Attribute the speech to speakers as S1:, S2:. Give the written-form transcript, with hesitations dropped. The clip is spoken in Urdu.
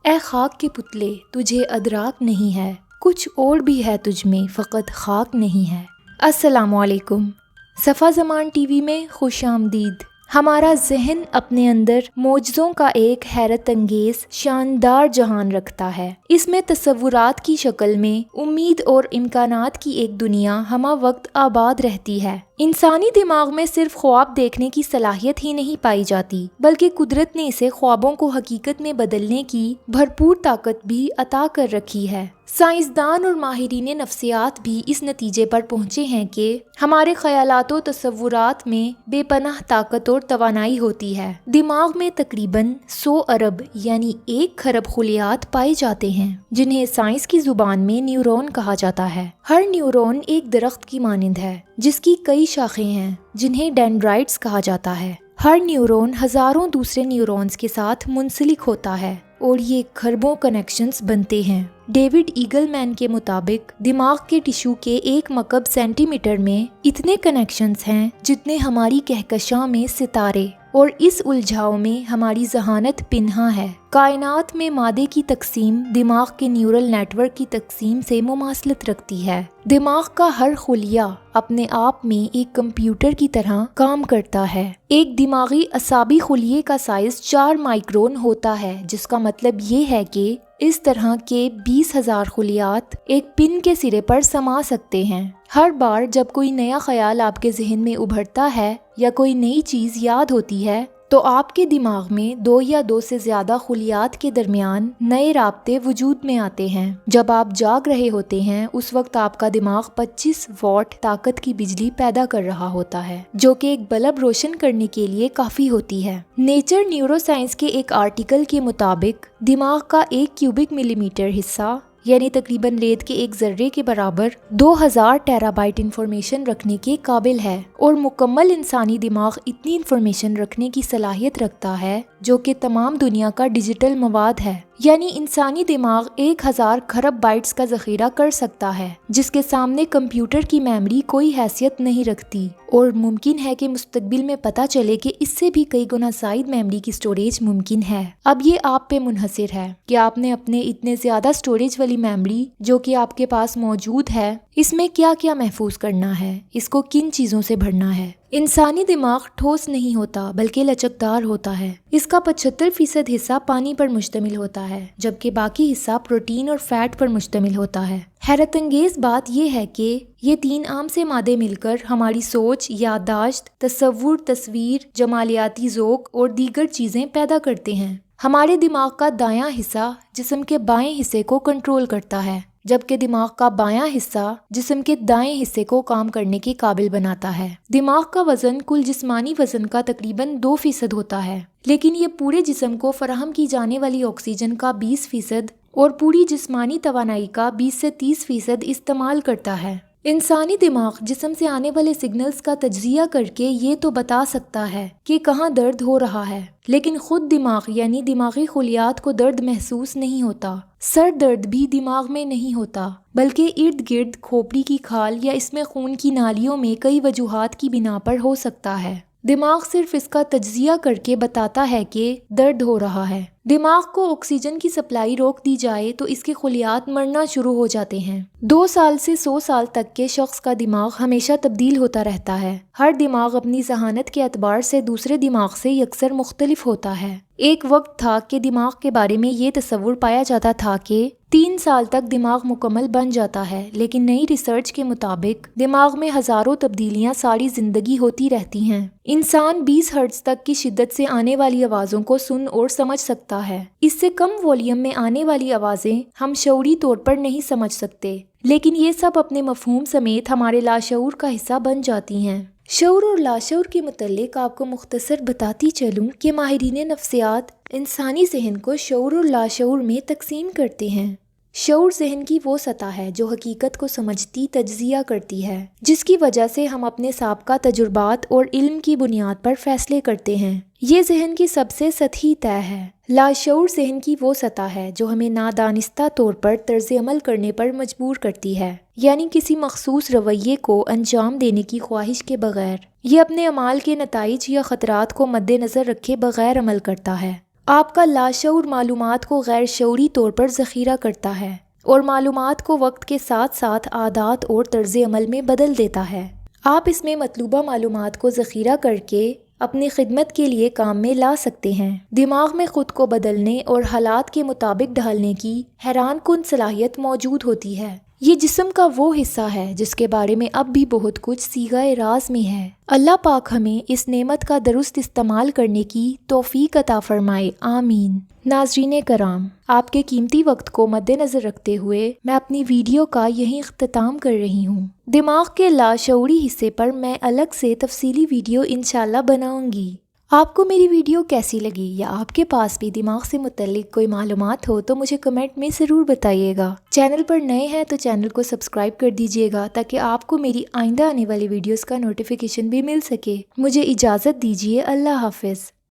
S1: اے خاک کے پتلے تجھے ادراک نہیں ہے، کچھ اور بھی ہے تجھ میں فقط خاک نہیں ہے۔ السلام علیکم، صفا زمان ٹی وی میں خوش آمدید۔ ہمارا ذہن اپنے اندر معجزوں کا ایک حیرت انگیز شاندار جہان رکھتا ہے۔ اس میں تصورات کی شکل میں امید اور امکانات کی ایک دنیا ہمہ وقت آباد رہتی ہے۔ انسانی دماغ میں صرف خواب دیکھنے کی صلاحیت ہی نہیں پائی جاتی، بلکہ قدرت نے اسے خوابوں کو حقیقت میں بدلنے کی بھرپور طاقت بھی عطا کر رکھی ہے۔ سائنسدان اور ماہرین نفسیات بھی اس نتیجے پر پہنچے ہیں کہ ہمارے خیالات و تصورات میں بے پناہ طاقت اور توانائی ہوتی ہے۔ دماغ میں تقریباً 100 ارب یعنی 1 کھرب خلیات پائے جاتے ہیں، جنہیں سائنس کی زبان میں نیورون کہا جاتا ہے۔ ہر نیورون ایک درخت کی مانند ہے جس کی کئی شاخیں ہیں، جنہیں ڈینڈرائٹس کہا جاتا ہے۔ ہر نیورون ہزاروں دوسرے نیورونز کے ساتھ منسلک ہوتا ہے اور یہ کھربوں کنیکشنز بنتے ہیں۔ ڈیوڈ ایگل مین کے مطابق دماغ کے ٹشو کے 1 مکعب سینٹی میٹر میں اتنے کنیکشنز ہیں جتنے ہماری کہکشاں میں ستارے، اور اس الجھاؤ میں ہماری ذہانت پنہاں ہے۔ کائنات میں مادے کی تقسیم دماغ کے نیورل نیٹ ورک کی تقسیم سے مماثلت رکھتی ہے۔ دماغ کا ہر خلیہ اپنے آپ میں ایک کمپیوٹر کی طرح کام کرتا ہے۔ ایک دماغی اعصابی خلیے کا سائز 4 مائکرون ہوتا ہے، جس کا مطلب یہ ہے کہ اس طرح کے 20,000 خلیات ایک پن کے سرے پر سما سکتے ہیں۔ ہر بار جب کوئی نیا خیال آپ کے ذہن میں ابھرتا ہے یا کوئی نئی چیز یاد ہوتی ہے، تو آپ کے دماغ میں 2 یا 2 سے زیادہ خلیات کے درمیان نئے رابطے وجود میں آتے ہیں۔ جب آپ جاگ رہے ہوتے ہیں، اس وقت آپ کا دماغ 25 واٹ طاقت کی بجلی پیدا کر رہا ہوتا ہے، جو کہ ایک بلب روشن کرنے کے لیے کافی ہوتی ہے۔ نیچر نیورو سائنس کے ایک آرٹیکل کے مطابق دماغ کا 1 کیوبک ملی میٹر حصہ یعنی تقریباً ریت کے 1 ذرے کے برابر 2000 ٹیرا بائٹ انفارمیشن رکھنے کے قابل ہے، اور مکمل انسانی دماغ اتنی انفارمیشن رکھنے کی صلاحیت رکھتا ہے جو کہ تمام دنیا کا ڈیجیٹل مواد ہے۔ یعنی انسانی دماغ 1000 کھرب بائٹس کا ذخیرہ کر سکتا ہے، جس کے سامنے کمپیوٹر کی میموری کوئی حیثیت نہیں رکھتی، اور ممکن ہے کہ مستقبل میں پتہ چلے کہ اس سے بھی کئی گنا زائد میموری کی سٹوریج ممکن ہے۔ اب یہ آپ پہ منحصر ہے کہ آپ نے اپنے اتنے زیادہ سٹوریج والی میموری جو کہ آپ کے پاس موجود ہے، اس میں کیا کیا محفوظ کرنا ہے، اس کو کن چیزوں سے بھرنا ہے۔ انسانی دماغ ٹھوس نہیں ہوتا بلکہ لچکدار ہوتا ہے۔ اس کا 75% حصہ پانی پر مشتمل ہوتا ہے، جبکہ باقی حصہ پروٹین اور فیٹ پر مشتمل ہوتا ہے۔ حیرت انگیز بات یہ ہے کہ یہ 3 عام سے مادے مل کر ہماری سوچ، یادداشت، تصور، تصویر، جمالیاتی ذوق اور دیگر چیزیں پیدا کرتے ہیں۔ ہمارے دماغ کا دایاں حصہ جسم کے بائیں حصے کو کنٹرول کرتا ہے، جبکہ دماغ کا بایاں حصہ جسم کے دائیں حصے کو کام کرنے کے قابل بناتا ہے۔ دماغ کا وزن کل جسمانی وزن کا تقریباً 2% ہوتا ہے، لیکن یہ پورے جسم کو فراہم کی جانے والی آکسیجن کا 20% اور پوری جسمانی توانائی کا 20 سے 30% استعمال کرتا ہے۔ انسانی دماغ جسم سے آنے والے سگنلز کا تجزیہ کر کے یہ تو بتا سکتا ہے کہ کہاں درد ہو رہا ہے، لیکن خود دماغ یعنی دماغی خلیات کو درد محسوس نہیں ہوتا۔ سر درد بھی دماغ میں نہیں ہوتا، بلکہ ارد گرد کھوپڑی کی کھال یا اس میں خون کی نالیوں میں کئی وجوہات کی بنا پر ہو سکتا ہے۔ دماغ صرف اس کا تجزیہ کر کے بتاتا ہے کہ درد ہو رہا ہے۔ دماغ کو آکسیجن کی سپلائی روک دی جائے تو اس کے خلیات مرنا شروع ہو جاتے ہیں۔ 2 سال سے 100 سال تک کے شخص کا دماغ ہمیشہ تبدیل ہوتا رہتا ہے۔ ہر دماغ اپنی ذہانت کے اعتبار سے دوسرے دماغ سے یکسر مختلف ہوتا ہے۔ ایک وقت تھا کہ دماغ کے بارے میں یہ تصور پایا جاتا تھا کہ 3 سال تک دماغ مکمل بن جاتا ہے، لیکن نئی ریسرچ کے مطابق دماغ میں ہزاروں تبدیلیاں ساری زندگی ہوتی رہتی ہیں۔ انسان 20 ہرٹز تک کی شدت سے آنے والی آوازوں کو سن اور سمجھ سکتا ہے۔ اس سے کم والیوم میں آنے والی آوازیں ہم شعوری طور پر نہیں سمجھ سکتے، لیکن یہ سب اپنے مفہوم سمیت ہمارے لاشعور کا حصہ بن جاتی ہیں۔ شعور اور لاشعور کے متعلق آپ کو مختصر بتاتی چلوں کہ ماہرین نفسیات انسانی ذہن کو شعور اور لاشعور میں تقسیم کرتے ہیں۔ شعور ذہن کی وہ سطح ہے جو حقیقت کو سمجھتی، تجزیہ کرتی ہے، جس کی وجہ سے ہم اپنے سابقہ تجربات اور علم کی بنیاد پر فیصلے کرتے ہیں۔ یہ ذہن کی سب سے سطحی طے ہے۔ لاشعور ذہن کی وہ سطح ہے جو ہمیں نادانستہ طور پر طرز عمل کرنے پر مجبور کرتی ہے، یعنی کسی مخصوص رویے کو انجام دینے کی خواہش کے بغیر۔ یہ اپنے اعمال کے نتائج یا خطرات کو مد نظر رکھے بغیر عمل کرتا ہے۔ آپ کا لاشعور معلومات کو غیر شعوری طور پر ذخیرہ کرتا ہے اور معلومات کو وقت کے ساتھ ساتھ عادات اور طرز عمل میں بدل دیتا ہے۔ آپ اس میں مطلوبہ معلومات کو ذخیرہ کر کے اپنی خدمت کے لیے کام میں لا سکتے ہیں۔ دماغ میں خود کو بدلنے اور حالات کے مطابق ڈھالنے کی حیران کن صلاحیت موجود ہوتی ہے۔ یہ جسم کا وہ حصہ ہے جس کے بارے میں اب بھی بہت کچھ صیغہ راز میں ہے۔ اللہ پاک ہمیں اس نعمت کا درست استعمال کرنے کی توفیق عطا فرمائے، آمین۔ ناظرین کرام، آپ کے قیمتی وقت کو مد نظر رکھتے ہوئے میں اپنی ویڈیو کا یہیں اختتام کر رہی ہوں۔ دماغ کے لاشعوری حصے پر میں الگ سے تفصیلی ویڈیو انشاءاللہ بناؤں گی۔ آپ کو میری ویڈیو کیسی لگی یا آپ کے پاس بھی دماغ سے متعلق کوئی معلومات ہو تو مجھے کمنٹ میں ضرور بتائیے گا۔ چینل پر نئے ہیں تو چینل کو سبسکرائب کر دیجیے گا تاکہ آپ کو میری آئندہ آنے والی ویڈیوز کا نوٹیفیکیشن بھی مل سکے۔ مجھے اجازت دیجیے، اللہ حافظ۔